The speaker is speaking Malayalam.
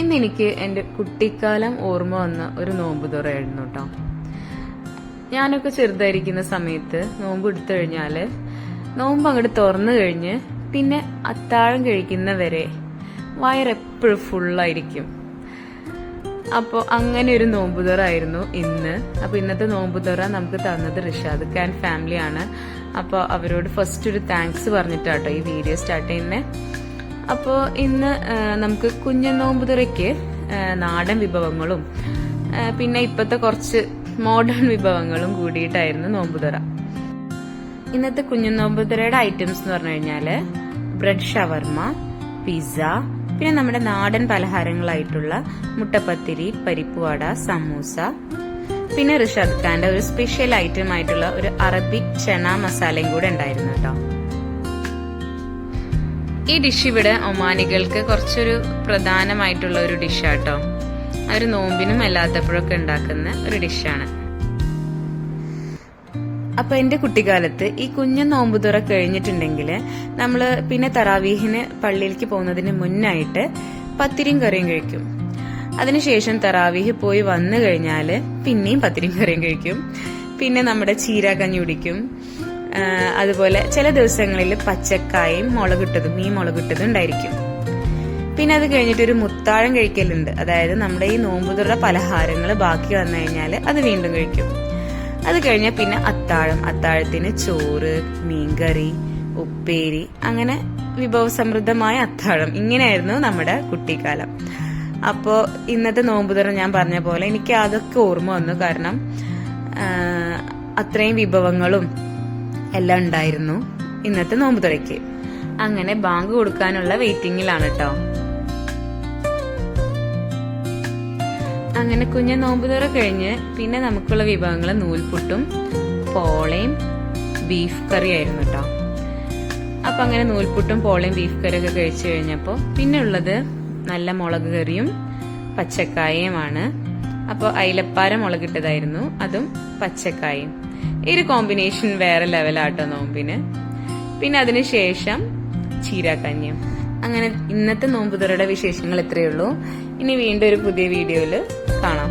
ഇന്നെനിക്ക് എൻ്റെ കുട്ടിക്കാലം ഓർമ്മ വന്ന ഒരു നോമ്പുതുറയായിരുന്നു കേട്ടോ. ഞാനൊക്കെ ചെറുതായിരിക്കുന്ന സമയത്ത് നോമ്പ് എടുത്തു കഴിഞ്ഞാല് നോമ്പ് അങ്ങോട്ട് തുറന്നു കഴിഞ്ഞ് പിന്നെ അത്താഴം കഴിക്കുന്നവരെ വയറെപ്പോഴും ഫുള്ളായിരിക്കും. അപ്പോൾ അങ്ങനെ ഒരു നോമ്പുതുറ ആയിരുന്നു ഇന്ന്. അപ്പോൾ ഇന്നത്തെ നോമ്പുതുറ നമുക്ക് തന്നത് റിഷാദ് ഖാൻ ഫാമിലിയാണ്. അപ്പോൾ അവരോട് ഫസ്റ്റ് ഒരു താങ്ക്സ് പറഞ്ഞിട്ടാട്ടോ ഈ വീഡിയോ സ്റ്റാർട്ട് ചെയ്യുന്നത്. അപ്പോൾ ഇന്ന് നമുക്ക് കുഞ്ഞൻ നോമ്പുതുറയ്ക്ക് നാടൻ വിഭവങ്ങളും പിന്നെ ഇപ്പോഴത്തെ കുറച്ച് മോഡേൺ വിഭവങ്ങളും കൂടിയിട്ടായിരുന്നു നോമ്പുതുറ. ഇന്നത്തെ കുഞ്ഞൻ നോമ്പുതുറയുടെ ഐറ്റംസ് എന്ന് പറഞ്ഞു കഴിഞ്ഞാല് ബ്രെഡ് ഷവർമ, പിസ്സ, പിന്നെ നമ്മുടെ നാടൻ പലഹാരങ്ങളായിട്ടുള്ള മുട്ടപ്പത്തിരി, പരിപ്പുവട, സമൂസ, പിന്നെ റിഷാദ് ഖാന്റെ ഒരു സ്പെഷ്യൽ ഐറ്റം ആയിട്ടുള്ള ഒരു അറബിക് ചന മസാലയും കൂടെ ഉണ്ടായിരുന്നു കേട്ടോ. ഈ ഡിഷ് ഇവിടെ ഒമാനികൾക്ക് കുറച്ചൊരു പ്രധാനമായിട്ടുള്ള ഒരു ഡിഷാട്ടോ. അവർ നോമ്പിനും അല്ലാത്തപ്പോഴൊക്കെ ഉണ്ടാക്കുന്ന ഒരു ഡിഷാണ്. അപ്പൊ എന്റെ കുട്ടിക്കാലത്ത് ഈ കുഞ്ഞൻ നോമ്പുതുറ കഴിഞ്ഞിട്ടുണ്ടെങ്കിൽ നമ്മള് പിന്നെ തറാവീഹിന് പള്ളിയിലേക്ക് പോകുന്നതിന് മുന്നായിട്ട് പത്തിരിയും കറിയും കഴിക്കും. അതിനുശേഷം തറാവീഹ് പോയി വന്നു കഴിഞ്ഞാല് പിന്നെയും പത്തിരിയും കറിയും കഴിക്കും. പിന്നെ നമ്മുടെ ചീരാകഞ്ഞി കുടിക്കും. അതുപോലെ ചില ദിവസങ്ങളിൽ പച്ചക്കായും മുളകിട്ടതും മീൻ മുളകിട്ടതും ഉണ്ടായിരിക്കും. പിന്നെ അത് കഴിഞ്ഞിട്ട് ഒരു മുത്താഴം കഴിക്കലുണ്ട്. അതായത് നമ്മുടെ ഈ നോമ്പുതുറ പലഹാരങ്ങൾ ബാക്കി വന്നു കഴിഞ്ഞാൽ അത് വീണ്ടും കഴിക്കും. അത് കഴിഞ്ഞാൽ പിന്നെ അത്താഴത്തിന് ചോറ്, മീൻകറി, ഉപ്പേരി, അങ്ങനെ വിഭവസമൃദ്ധമായ അത്താഴം. ഇങ്ങനെയായിരുന്നു നമ്മുടെ കുട്ടിക്കാലം. അപ്പോൾ ഇന്നത്തെ നോമ്പുതുറ ഞാൻ പറഞ്ഞ പോലെ എനിക്ക് അതൊക്കെ ഓർമ്മ വന്നു. കാരണം അത്രയും വിഭവങ്ങളും എല്ലാം ഉണ്ടായിരുന്നു ഇന്നത്തെ നോമ്പുതുറയ്ക്ക്. അങ്ങനെ ബാങ്ക് കൊടുക്കാനുള്ള വെയിറ്റിംഗിലാണ് കേട്ടോ. അങ്ങനെ കുഞ്ഞ നോമ്പുതുറ കഴിഞ്ഞ് പിന്നെ നമുക്കുള്ള വിഭവങ്ങൾ നൂൽപുട്ടും പോളയും ബീഫ് കറി ആയിരുന്നു കേട്ടോ. അപ്പൊ അങ്ങനെ നൂൽപുട്ടും പോളയും ബീഫ് കറിയൊക്കെ കഴിച്ചു കഴിഞ്ഞപ്പോൾ പിന്നെ ഉള്ളത് നല്ല മുളക് കറിയും പച്ചക്കായയുമാണ്. അപ്പോൾ അയിലപ്പാര മുളകിട്ടതായിരുന്നു, അതും പച്ചക്കായും. ഈ ഒരു കോമ്പിനേഷൻ വേറെ ലെവലാട്ടോ നോമ്പിന്. പിന്നെ അതിനുശേഷം ചീരാക്കഞ്ഞിയും. അങ്ങനെ ഇന്നത്തെ നോമ്പുതുറയുടെ വിശേഷങ്ങൾ ഇത്രയേ ഉള്ളൂ. ഇനി വീണ്ടും ഒരു പുതിയ വീഡിയോയിൽ കാണാം.